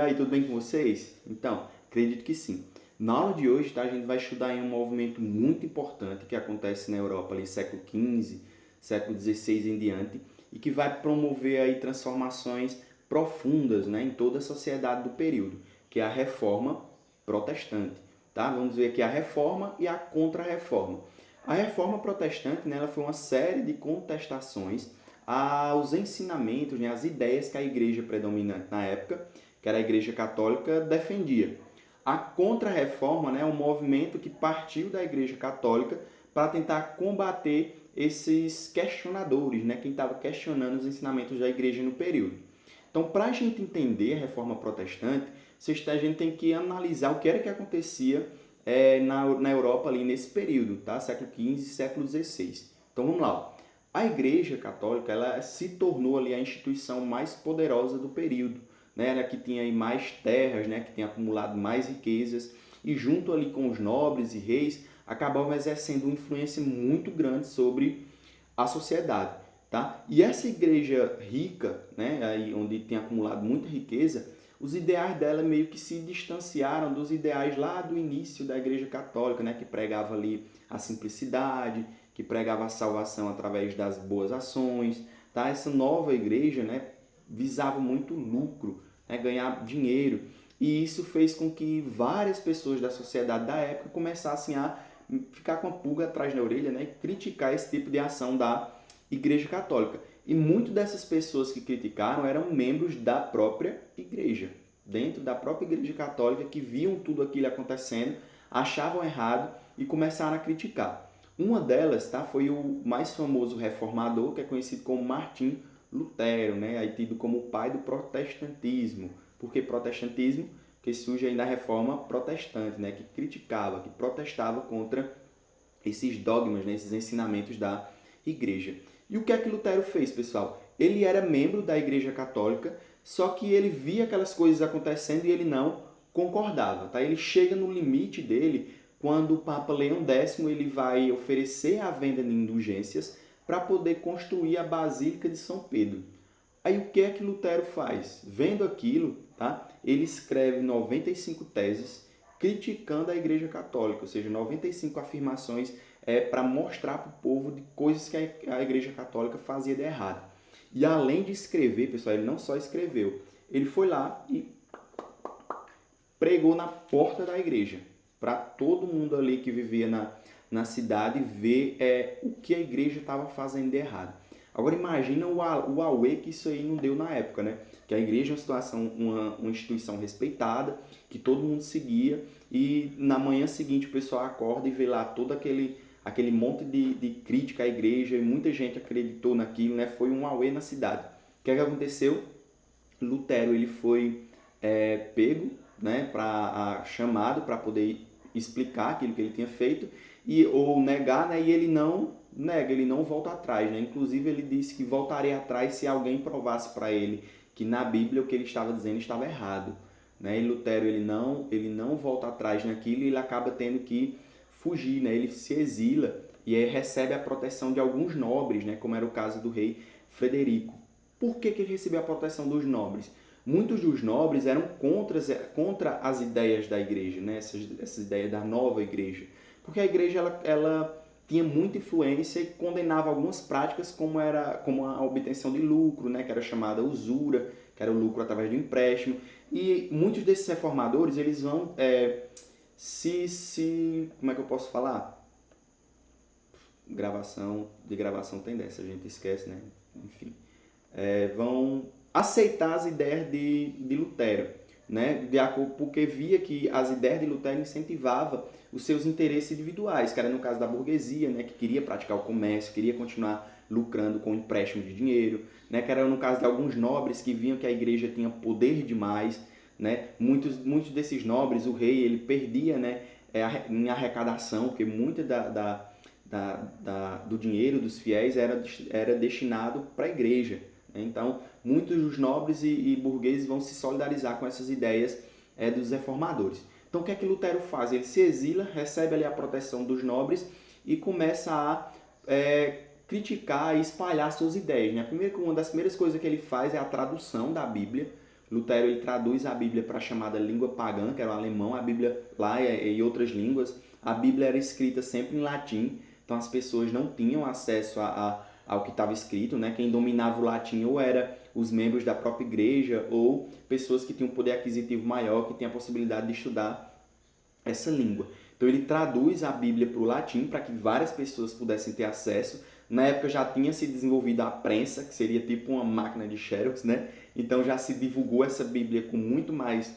aí, tudo bem com vocês? Então, acredito que sim. Na aula de hoje, tá, a gente vai estudar em um movimento muito importante que acontece na Europa ali século XV, século XVI em diante, e que vai promover aí transformações profundas, né, em toda a sociedade do período, que é a Reforma Protestante. Tá? Vamos ver aqui a Reforma e a Contra-Reforma. A Reforma Protestante, né, ela foi uma série de contestações aos ensinamentos, né, às ideias que a igreja predominante na época, que era a Igreja Católica, defendia. A Contra-Reforma, né, é um movimento que partiu da Igreja Católica para tentar combater esses questionadores, né, quem estava questionando os ensinamentos da igreja no período. Então, para a gente entender a Reforma Protestante, a gente tem que analisar o que era que acontecia na Europa ali nesse período, tá? Século XV e século XVI. Então, vamos lá. A Igreja Católica ela se tornou ali a instituição mais poderosa do período, né? Ela que tinha aí mais terras, né? Que tinha acumulado mais riquezas e junto ali com os nobres e reis acabava exercendo uma influência muito grande sobre a sociedade, tá? E essa igreja rica, né? Aí onde tinha acumulado muita riqueza, os ideais dela meio que se distanciaram dos ideais lá do início da Igreja Católica, né? Que pregava ali a simplicidade, que pregava a salvação através das boas ações, tá? Essa nova igreja, né, visava muito lucro, né, ganhar dinheiro, e isso fez com que várias pessoas da sociedade da época começassem a ficar com a pulga atrás da orelha, né, e criticar esse tipo de ação da Igreja Católica. E muitas dessas pessoas que criticaram eram membros da própria igreja, dentro da própria Igreja Católica, que viam tudo aquilo acontecendo, achavam errado e começaram a criticar. Uma delas, tá, foi o mais famoso reformador, que é conhecido como Martim Lutero, né, aí tido como o pai do protestantismo. Por que protestantismo? Porque surge aí da reforma protestante, né, que criticava, que protestava contra esses dogmas, né, esses ensinamentos da igreja. E o que é que Lutero fez, pessoal? Ele era membro da Igreja Católica, só que ele via aquelas coisas acontecendo e ele não concordava, tá? Ele chega no limite dele quando o Papa Leão X ele vai oferecer a venda de indulgências para poder construir a Basílica de São Pedro. Aí o que é que Lutero faz? Vendo aquilo, tá? Ele escreve 95 teses criticando a Igreja Católica, ou seja, 95 afirmações para mostrar para o povo de coisas que a Igreja Católica fazia de errado. E além de escrever, pessoal, ele não só escreveu, ele foi lá e pregou na porta da igreja, para todo mundo ali que vivia na cidade ver o que a igreja estava fazendo de errado. Agora imagina o auê que isso aí não deu na época, né? Que a igreja é uma instituição respeitada, que todo mundo seguia, e na manhã seguinte o pessoal acorda e vê lá todo aquele monte de crítica à igreja, e muita gente acreditou naquilo, né? Foi um auê na cidade. O que é que aconteceu? Lutero ele foi pego, né, chamado para poder explicar aquilo que ele tinha feito ou negar, né, e ele não nega, ele não volta atrás, né? Inclusive ele disse que voltaria atrás se alguém provasse para ele que na Bíblia o que ele estava dizendo estava errado, né? E Lutero ele não volta atrás naquilo e ele acaba tendo que fugir, né? Ele se exila e aí recebe a proteção de alguns nobres, né, como era o caso do rei Frederico. Por que ele recebeu a proteção dos nobres? Muitos dos nobres eram contra as ideias da igreja, né? Essas ideias da nova igreja. Porque a igreja ela tinha muita influência e condenava algumas práticas como a obtenção de lucro, né? Que era chamada usura, que era o lucro através do empréstimo. E muitos desses reformadores eles vão como é que eu posso falar? Gravação tem dessa, a gente esquece, né? Enfim. Vão aceitar as ideias de Lutero, né? Porque via que as ideias de Lutero incentivavam os seus interesses individuais, que era no caso da burguesia, né? Que queria praticar o comércio, queria continuar lucrando com empréstimo de dinheiro, né? Que era no caso de alguns nobres que viam que a igreja tinha poder demais, né? Muitos desses nobres, o rei, ele perdia, né, em arrecadação, porque muito do dinheiro dos fiéis era destinado para a igreja. Então, muitos dos nobres e burgueses vão se solidarizar com essas ideias dos reformadores. Então, o que é que Lutero faz? Ele se exila, recebe ali a proteção dos nobres e começa a criticar e espalhar suas ideias, né? Uma das primeiras coisas que ele faz é a tradução da Bíblia, Lutero ele traduz a Bíblia para a chamada língua pagã, que era o alemão, a Bíblia lá e outras línguas. A Bíblia era escrita sempre em latim, então as pessoas não tinham acesso ao que estava escrito, né? Quem dominava o latim ou era os membros da própria igreja ou pessoas que tinham um poder aquisitivo maior, que tinham a possibilidade de estudar essa língua. Então ele traduz a Bíblia para o latim para que várias pessoas pudessem ter acesso. Na época já tinha se desenvolvido a prensa, que seria tipo uma máquina de Xerox, né? Então já se divulgou essa Bíblia com muito mais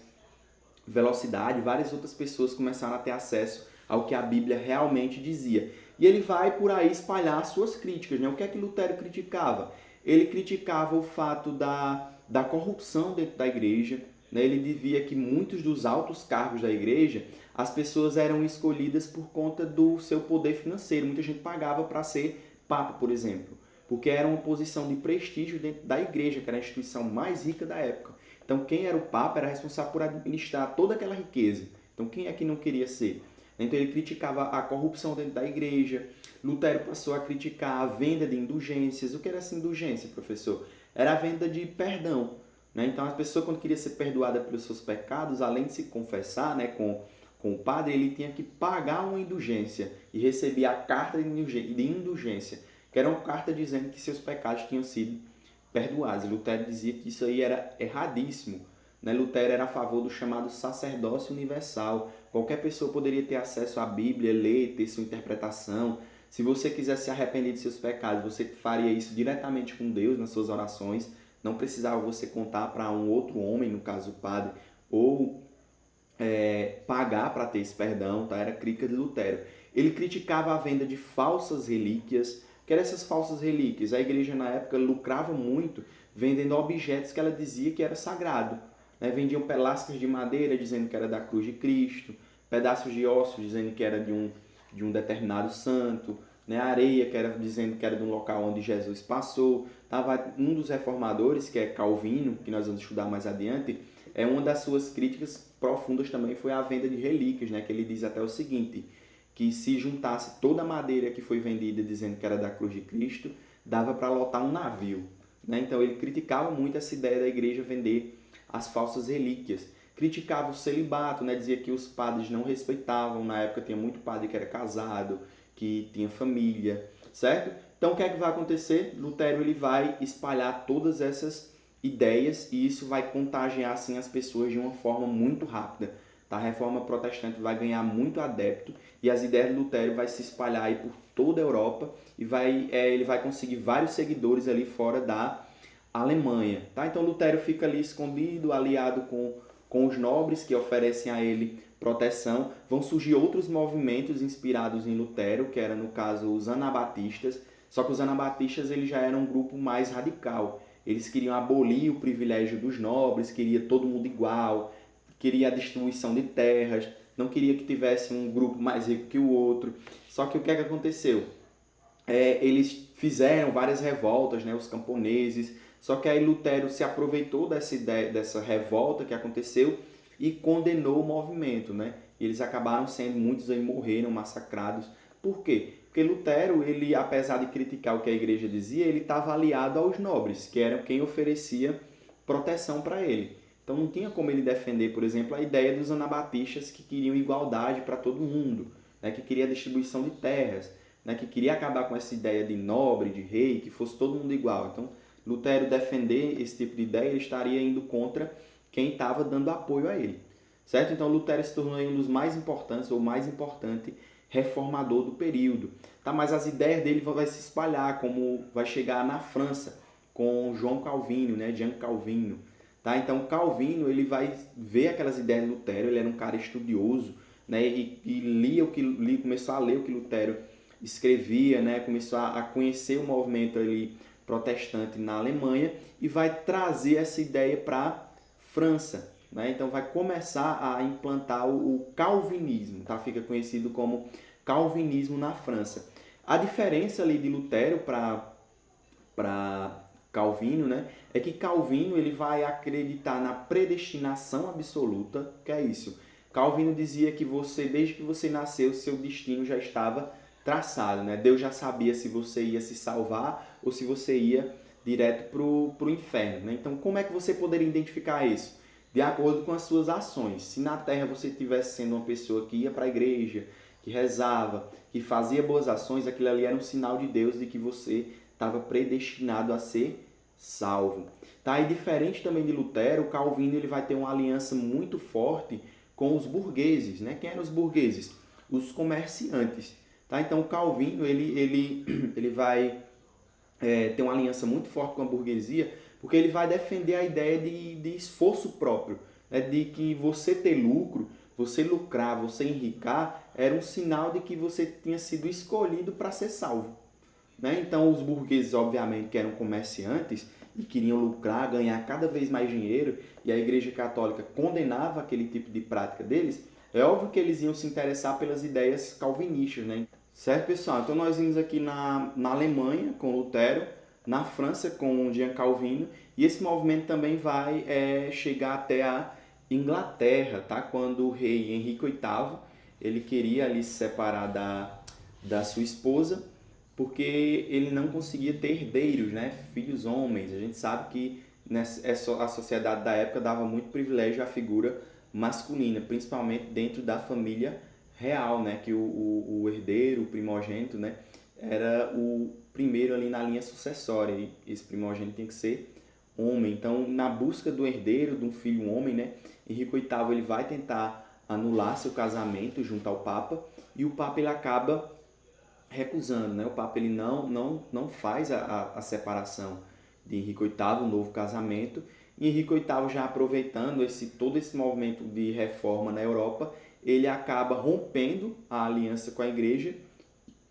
velocidade, várias outras pessoas começaram a ter acesso ao que a Bíblia realmente dizia. E ele vai por aí espalhar suas críticas, né? O que é que Lutero criticava? Ele criticava o fato da corrupção dentro da igreja, né? Ele dizia que muitos dos altos cargos da igreja, as pessoas eram escolhidas por conta do seu poder financeiro. Muita gente pagava para ser papa, por exemplo, porque era uma posição de prestígio dentro da igreja, que era a instituição mais rica da época. Então, quem era o papa era responsável por administrar toda aquela riqueza. Então, quem é que não queria ser? Então, ele criticava a corrupção dentro da igreja. Lutero passou a criticar a venda de indulgências. O que era essa indulgência, professor? Era a venda de perdão, né? Então, a pessoa, quando queria ser perdoada pelos seus pecados, além de se confessar, né, com o padre, ele tinha que pagar uma indulgência e receber a carta de indulgência, que era uma carta dizendo que seus pecados tinham sido perdoados. E Lutero dizia que isso aí era erradíssimo, né? Lutero era a favor do chamado sacerdócio universal. Qualquer pessoa poderia ter acesso à Bíblia, ler, ter sua interpretação. Se você quiser se arrepender de seus pecados, você faria isso diretamente com Deus nas suas orações. Não precisava você contar para um outro homem, no caso o padre, ou pagar para ter esse perdão, tá? Era crítica de Lutero. Ele criticava a venda de falsas relíquias. Que eram essas falsas relíquias? A igreja na época lucrava muito vendendo objetos que ela dizia que era sagrado, né? Vendiam pelascas de madeira dizendo que era da cruz de Cristo, pedaços de ossos dizendo que era de um determinado santo, né? Areia que era dizendo que era de um local onde Jesus passou. Tava um dos reformadores, que é Calvino, que nós vamos estudar mais adiante, uma das suas críticas profundas também foi a venda de relíquias, né? Que ele diz até o seguinte, que se juntasse toda a madeira que foi vendida dizendo que era da cruz de Cristo, dava para lotar um navio, né? Então ele criticava muito essa ideia da igreja vender as falsas relíquias. Criticava o celibato, né? Dizia que os padres não respeitavam. Na época tinha muito padre que era casado, que tinha família, certo? Então o que é que vai acontecer? Lutero ele vai espalhar todas essas ideias e isso vai contagiar assim as pessoas de uma forma muito rápida. Tá? A reforma protestante vai ganhar muito adepto e as ideias de Lutero vai se espalhar aí por toda a Europa e ele vai conseguir vários seguidores ali fora da Alemanha. Tá? Então Lutero fica ali escondido, aliado com os nobres que oferecem a ele proteção. Vão surgir outros movimentos inspirados em Lutero, que era no caso os anabatistas, só que os anabatistas eles já eram um grupo mais radical. Eles queriam abolir o privilégio dos nobres, queria todo mundo igual, queria a distribuição de terras, não queria que tivesse um grupo mais rico que o outro. Só que o que é que aconteceu? Eles fizeram várias revoltas, né, os camponeses, só que aí Lutero se aproveitou dessa ideia, dessa revolta que aconteceu e condenou o movimento, né? E eles acabaram sendo, muitos aí morreram massacrados. Por quê? Porque Lutero, ele, apesar de criticar o que a igreja dizia, ele estava aliado aos nobres, que eram quem oferecia proteção para ele. Então não tinha como ele defender, por exemplo, a ideia dos anabatistas que queriam igualdade para todo mundo, né? Que queria a distribuição de terras, né? Que queria acabar com essa ideia de nobre, de rei, que fosse todo mundo igual. Então Lutero defender esse tipo de ideia, ele estaria indo contra quem estava dando apoio a ele, certo? Então Lutero se tornou um dos mais importantes, ou mais importante reformador do período, tá? Mas as ideias dele vão se espalhar, como vai chegar na França com João Calvino, né? Jean Calvino, tá? Então Calvino ele vai ver aquelas ideias de Lutero, ele era um cara estudioso, né? E começou a ler o que Lutero escrevia, né? Começou a conhecer o movimento ali protestante na Alemanha e vai trazer essa ideia para França, né? Então vai começar a implantar o calvinismo, tá? Fica conhecido como calvinismo na França. A diferença ali de Lutero para Calvino, né, é que Calvino ele vai acreditar na predestinação absoluta, que é isso. Calvino dizia que desde que você nasceu, seu destino já estava traçado, né? Deus já sabia se você ia se salvar ou se você ia direto para o inferno, né? Então, como é que você poderia identificar isso? De acordo com as suas ações. Se na terra você estivesse sendo uma pessoa que ia para a igreja, que rezava, que fazia boas ações, aquilo ali era um sinal de Deus de que você estava predestinado a ser salvo. Tá? E diferente também de Lutero, Calvino ele vai ter uma aliança muito forte com os burgueses, né? Quem eram os burgueses? Os comerciantes. Tá? Então, Calvino ele vai ter uma aliança muito forte com a burguesia, porque ele vai defender a ideia de esforço próprio, né? De que você ter lucro, você lucrar, você enricar, era um sinal de que você tinha sido escolhido para ser salvo. Né? Então, os burgueses, obviamente, que eram comerciantes e queriam lucrar, ganhar cada vez mais dinheiro, e a Igreja Católica condenava aquele tipo de prática deles, é óbvio que eles iam se interessar pelas ideias calvinistas. Né? Certo, pessoal? Então, nós vimos aqui na Alemanha, com Lutero, na França, com Jean Calvino, e esse movimento também vai chegar até a Inglaterra, tá? Quando o rei Henrique VIII ele queria ali se separar da sua esposa, porque ele não conseguia ter herdeiros, né? Filhos homens. A gente sabe que a sociedade da época dava muito privilégio à figura masculina, principalmente dentro da família real, né? Que o herdeiro, o primogênito, né? Era o primeiro ali na linha sucessória, e esse primogênito tem que ser homem. Então, na busca do herdeiro, de um filho homem, né? Henrique VIII ele vai tentar anular seu casamento junto ao Papa, e o Papa ele acaba recusando, né? O Papa ele não faz a separação de Henrique VIII, um novo casamento, e Henrique VIII, já aproveitando todo esse movimento de reforma na Europa, ele acaba rompendo a aliança com a igreja,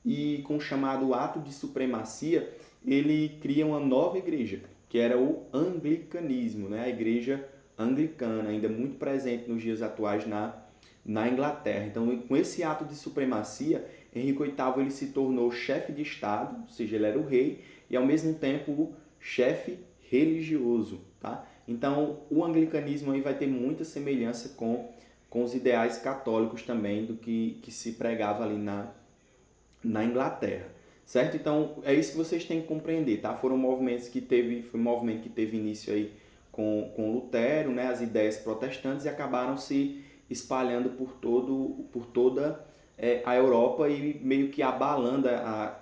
e com o chamado ato de supremacia, ele cria uma nova igreja, que era o anglicanismo, né? A igreja anglicana, ainda muito presente nos dias atuais na Inglaterra. Então, com esse ato de supremacia, Henrique VIII ele se tornou chefe de Estado, ou seja, ele era o rei, e ao mesmo tempo o chefe religioso. Tá? Então, o anglicanismo aí vai ter muita semelhança com os ideais católicos também, do que se pregava ali na Inglaterra. Certo? Então, é isso que vocês têm que compreender. Tá? Foi um movimento que teve início aí com Lutero, né? As ideias protestantes, e acabaram se espalhando por toda a Europa, e meio que abalando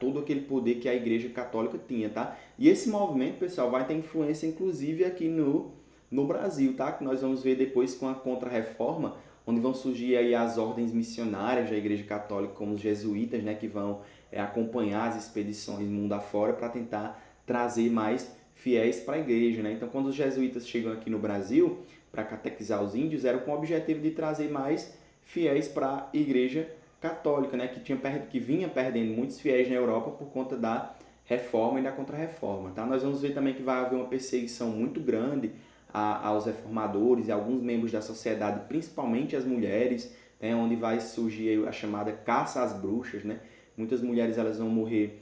todo aquele poder que a Igreja Católica tinha, tá? E esse movimento, pessoal, vai ter influência inclusive aqui no Brasil, tá? Que nós vamos ver depois com a Contra-Reforma, onde vão surgir aí as ordens missionárias da Igreja Católica, como os jesuítas, né? Que vão acompanhar as expedições mundo afora para tentar trazer mais fiéis para a igreja, né? Então, quando os jesuítas chegam aqui no Brasil para catequizar os índios, era com o objetivo de trazer mais fiéis para a igreja católica, né? Que vinha perdendo muitos fiéis na Europa por conta da reforma e da contra-reforma, tá? Nós vamos ver também que vai haver uma perseguição muito grande aos reformadores e a alguns membros da sociedade, principalmente as mulheres, né? Onde vai surgir a chamada caça às bruxas, né? Muitas mulheres elas vão morrer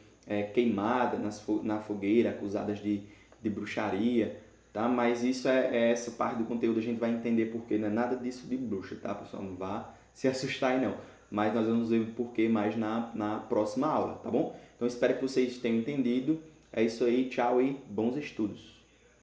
queimadas na fogueira, acusadas de bruxaria, tá? Mas isso essa parte do conteúdo a gente vai entender porque não é nada disso de bruxa, tá, pessoal? Não vá se assustar aí não. Mas nós vamos ver o porquê mais na próxima aula, tá bom? Então espero que vocês tenham entendido. É isso aí, tchau e bons estudos!